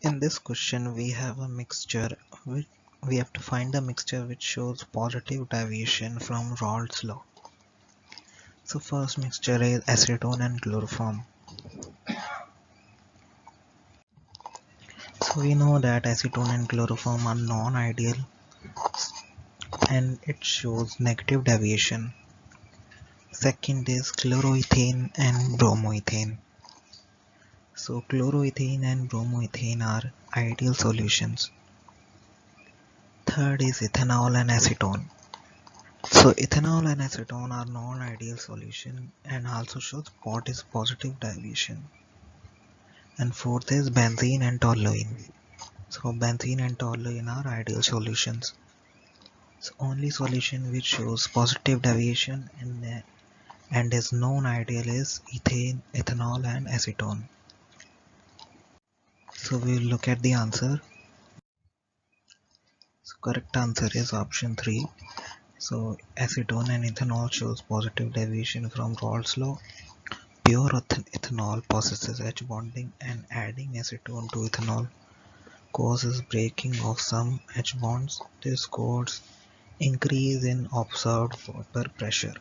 In this question, we have a mixture. Which we have to find a mixture which shows positive deviation from Raoult's law. So first mixture is acetone and chloroform. So we know that acetone and chloroform are non-ideal and it shows negative deviation. Second is chloroethane and bromoethane. So chloroethane and bromoethane are ideal solutions. Third is ethanol and acetone. So ethanol and acetone are non-ideal solution and also shows positive deviation. And fourth is benzene and toluene. So benzene and toluene are ideal solutions. So only solution which shows positive deviation and is non-ideal is ethane, ethanol and acetone. So we will look at the answer. So correct answer is option 3. So acetone and ethanol shows positive deviation from Raoult's law. Pure ethanol possesses H bonding and adding acetone to ethanol causes breaking of some H bonds. This causes increase in observed vapor pressure.